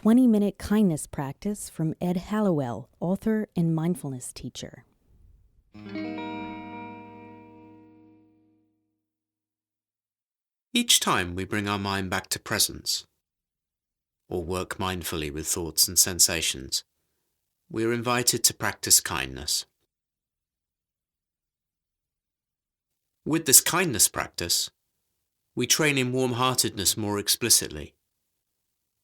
20-minute kindness practice from Ed Halliwell, author and mindfulness teacher. Each time we bring our mind back to presence, or work mindfully with thoughts and sensations, we are invited to practice kindness. With this kindness practice, we train in warm-heartedness more explicitly,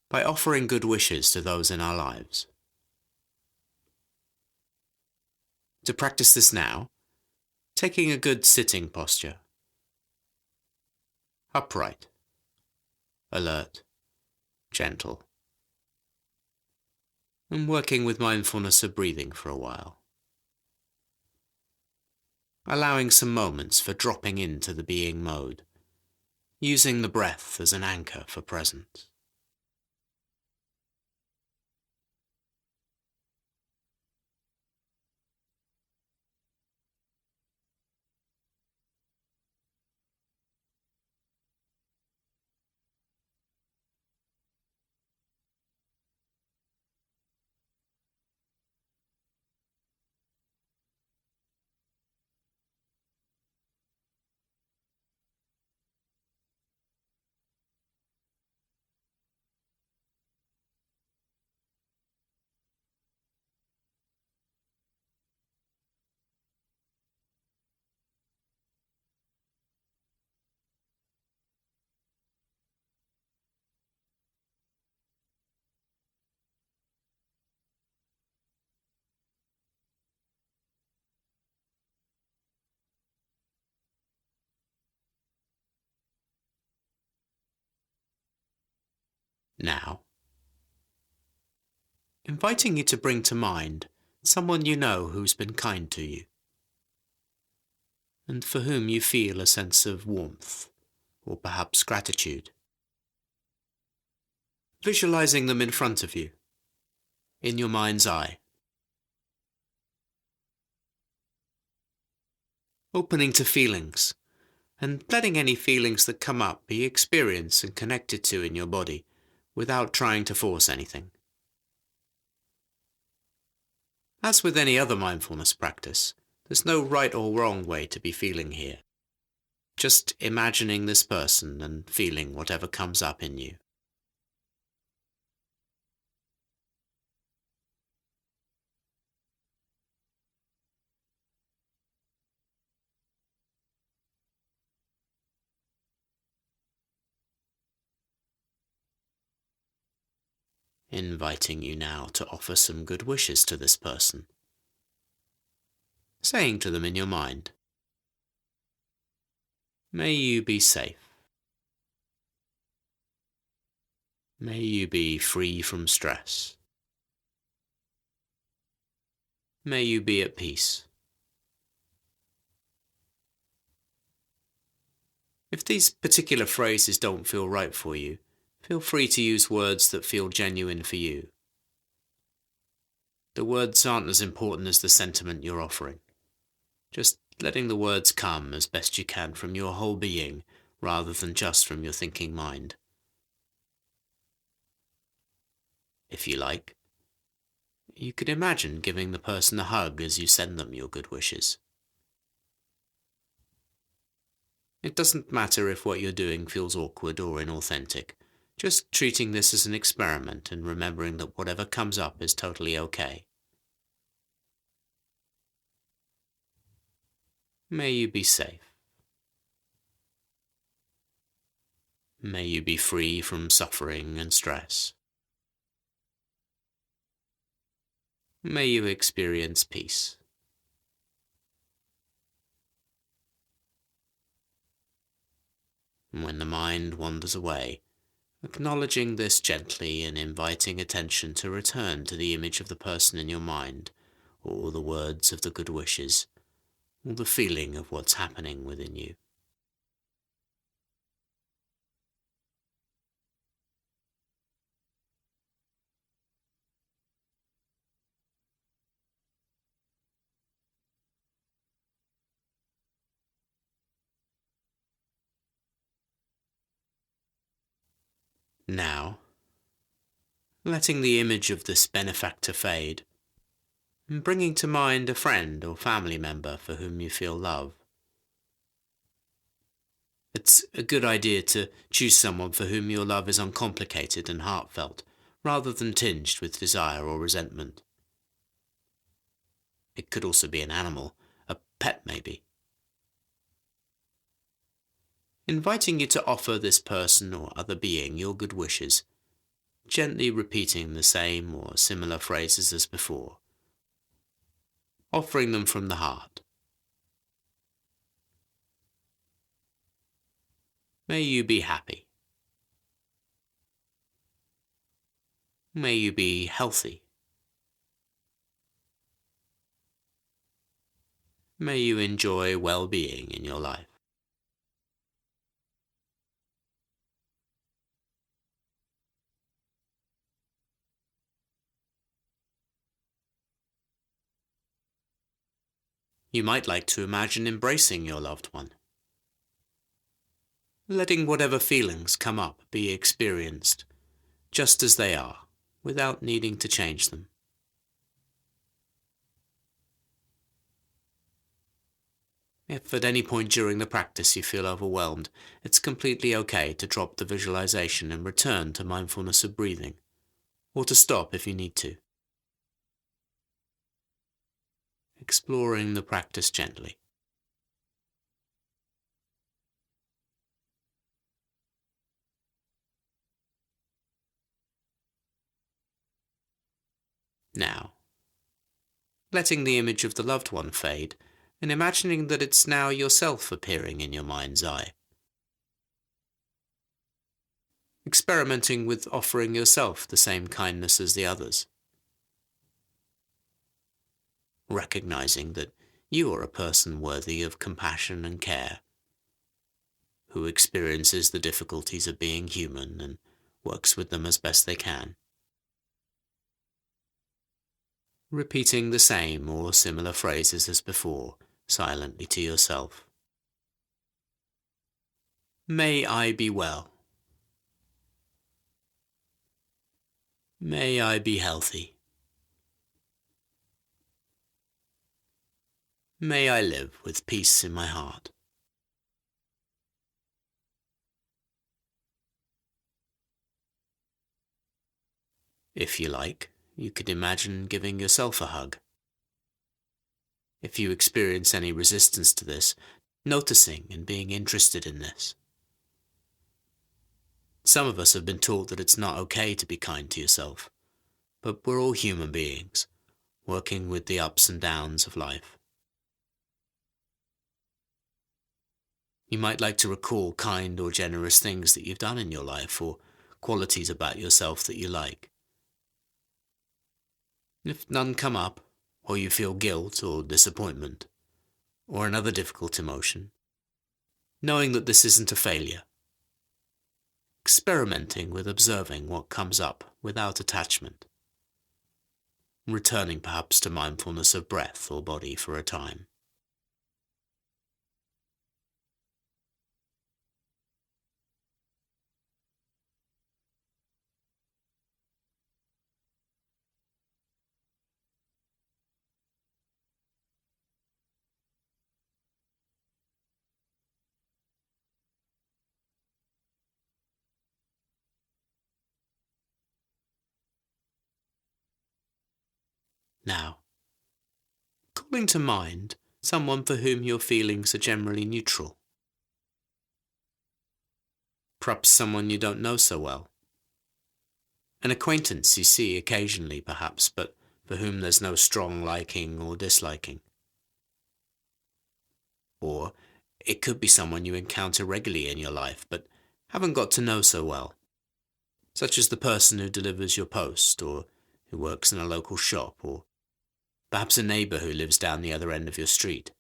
by offering good wishes to those in our lives. To practice this now, taking a good sitting posture, upright, alert, gentle, and working with mindfulness of breathing for a while. Allowing some moments for dropping into the being mode, using the breath as an anchor for presence. Now, inviting you to bring to mind someone you know who's been kind to you, and for whom you feel a sense of warmth, or perhaps gratitude. Visualizing them in front of you, in your mind's eye. Opening to feelings, and letting any feelings that come up be experienced and connected to in your body, without trying to force anything. As with any other mindfulness practice, there's no right or wrong way to be feeling here. Just imagining this person and feeling whatever comes up in you. Inviting you now to offer some good wishes to this person. Saying to them in your mind, may you be safe. May you be free from stress. May you be at peace. If these particular phrases don't feel right for you, feel free to use words that feel genuine for you. The words aren't as important as the sentiment you're offering. Just letting the words come as best you can from your whole being, rather than just from your thinking mind. If you like, you could imagine giving the person a hug as you send them your good wishes. It doesn't matter if what you're doing feels awkward or inauthentic. Just treating this as an experiment and remembering that whatever comes up is totally okay. May you be safe. May you be free from suffering and stress. May you experience peace. And when the mind wanders away, acknowledging this gently and inviting attention to return to the image of the person in your mind, or the words of the good wishes, or the feeling of what's happening within you. Now, letting the image of this benefactor fade, and bringing to mind a friend or family member for whom you feel love. It's a good idea to choose someone for whom your love is uncomplicated and heartfelt, rather than tinged with desire or resentment. It could also be an animal, a pet maybe. Inviting you to offer this person or other being your good wishes, gently repeating the same or similar phrases as before, offering them from the heart. May you be happy. May you be healthy. May you enjoy well-being in your life. You might like to imagine embracing your loved one, letting whatever feelings come up be experienced just as they are, without needing to change them. If at any point during the practice you feel overwhelmed, it's completely okay to drop the visualization and return to mindfulness of breathing, or to stop if you need to. Exploring the practice gently. Now, letting the image of the loved one fade, and imagining that it's now yourself appearing in your mind's eye. Experimenting with offering yourself the same kindness as the others. Recognizing that you are a person worthy of compassion and care, who experiences the difficulties of being human and works with them as best they can. Repeating the same or similar phrases as before, silently to yourself. May I be well. May I be healthy. May I live with peace in my heart. If you like, you could imagine giving yourself a hug. If you experience any resistance to this, noticing and being interested in this. Some of us have been taught that it's not okay to be kind to yourself, but we're all human beings, working with the ups and downs of life. You might like to recall kind or generous things that you've done in your life, or qualities about yourself that you like. If none come up, or you feel guilt or disappointment, or another difficult emotion, knowing that this isn't a failure. Experimenting with observing what comes up without attachment. Returning perhaps to mindfulness of breath or body for a time. Now, calling to mind someone for whom your feelings are generally neutral. Perhaps someone you don't know so well. An acquaintance you see occasionally perhaps, but for whom there's no strong liking or disliking. Or it could be someone you encounter regularly in your life, but haven't got to know so well, such as the person who delivers your post, or who works in a local shop, or perhaps a neighbour who lives down the other end of your street.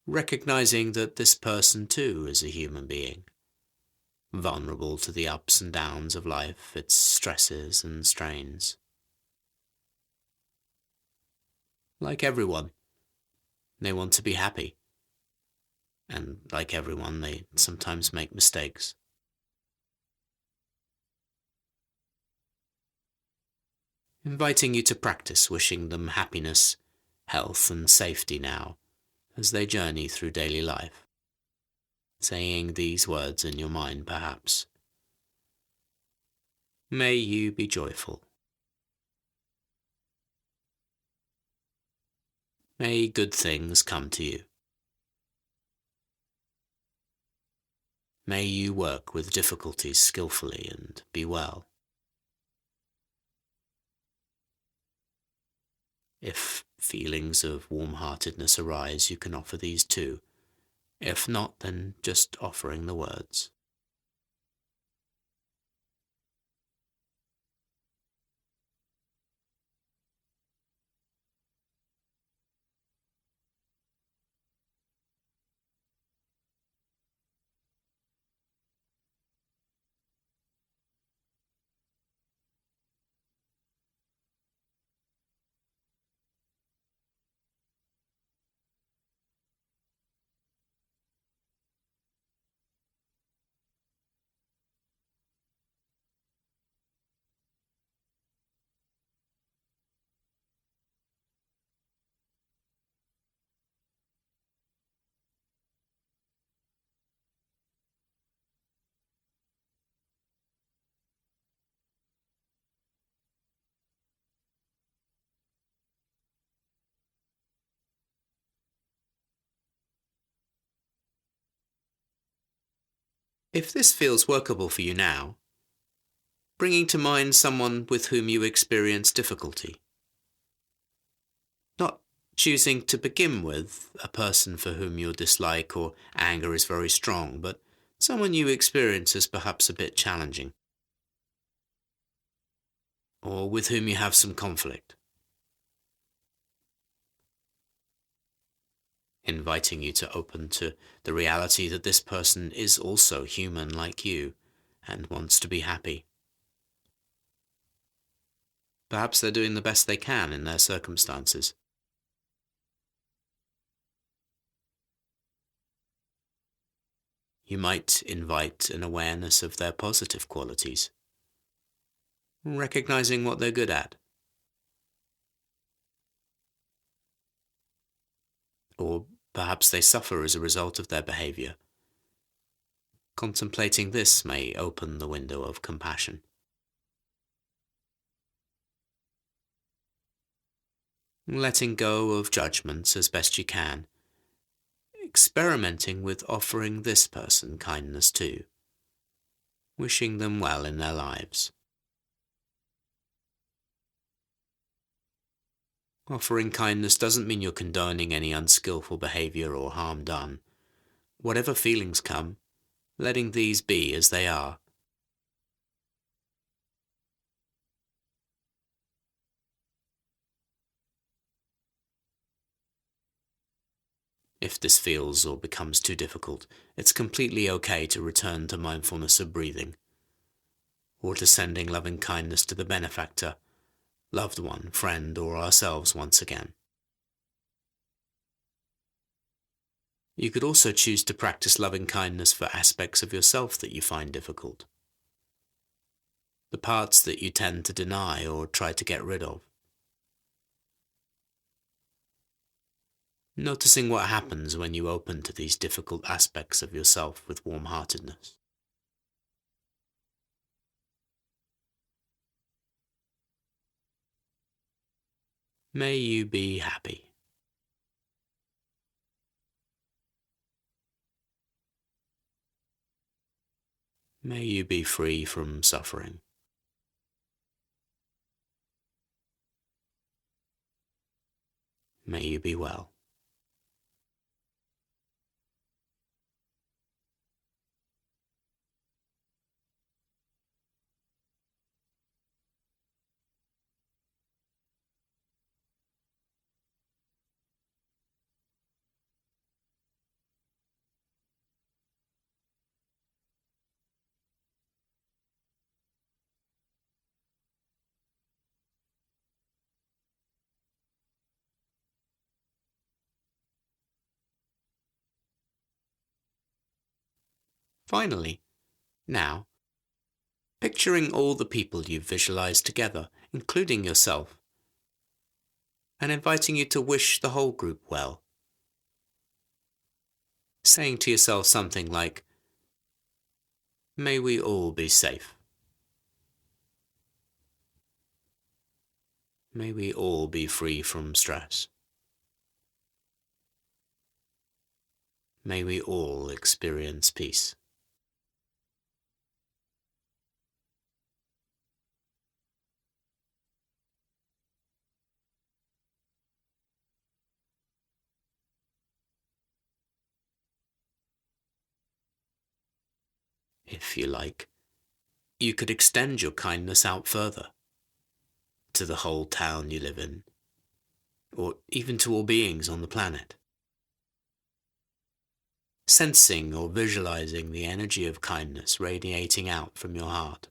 Recognizing that this person too is a human being, vulnerable to the ups and downs of life, its stresses and strains. Like everyone, they want to be happy. And like everyone, they sometimes make mistakes. inviting you to practice wishing them happiness, health, and safety now as they journey through daily life. Saying these words in your mind, perhaps. May you be joyful. May good things come to you. May you work with difficulties skillfully and be well. If feelings of warm-heartedness arise, you can offer these too. If not, then just offering the words. If this feels workable for you now, bringing to mind someone with whom you experience difficulty. Not choosing to begin with a person for whom your dislike or anger is very strong, but someone you experience as perhaps a bit challenging, or with whom you have some conflict. Inviting you to open to the reality that this person is also human like you and wants to be happy. Perhaps they're doing the best they can in their circumstances. You might invite an awareness of their positive qualities, recognizing what they're good at. Or perhaps they suffer as a result of their behavior. Contemplating this may open the window of compassion. Letting go of judgments as best you can. Experimenting with offering this person kindness too. Wishing them well in their lives. Offering kindness doesn't mean you're condoning any unskillful behavior or harm done. Whatever feelings come, letting these be as they are. If this feels or becomes too difficult, it's completely okay to return to mindfulness of breathing, or to sending loving kindness to the benefactor, loved one, friend, or ourselves once again. You could also choose to practice loving kindness for aspects of yourself that you find difficult, the parts that you tend to deny or try to get rid of. Noticing what happens when you open to these difficult aspects of yourself with warm-heartedness. May you be happy. May you be free from suffering. May you be well. Finally, now, picturing all the people you've visualized together, including yourself, and inviting you to wish the whole group well, saying to yourself something like, "May we all be safe. May we all be free from stress. May we all experience peace." If you like, you could extend your kindness out further, to the whole town you live in, or even to all beings on the planet. Sensing or visualizing the energy of kindness radiating out from your heart.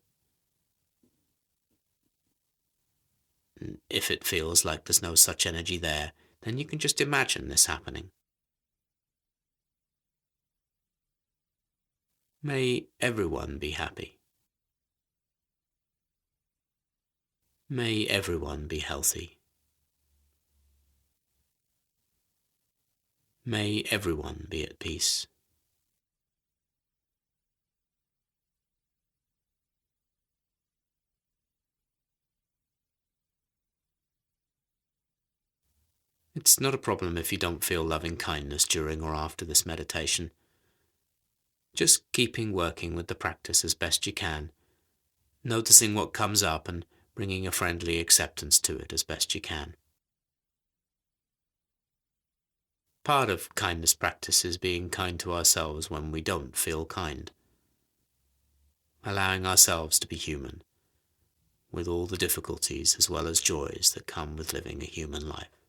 And if it feels like there's no such energy there, then you can just imagine this happening. May everyone be happy. May everyone be healthy. May everyone be at peace. It's not a problem if you don't feel loving kindness during or after this meditation. Just keeping working with the practice as best you can, noticing what comes up and bringing a friendly acceptance to it as best you can. Part of kindness practice is being kind to ourselves when we don't feel kind. Allowing ourselves to be human, with all the difficulties as well as joys that come with living a human life.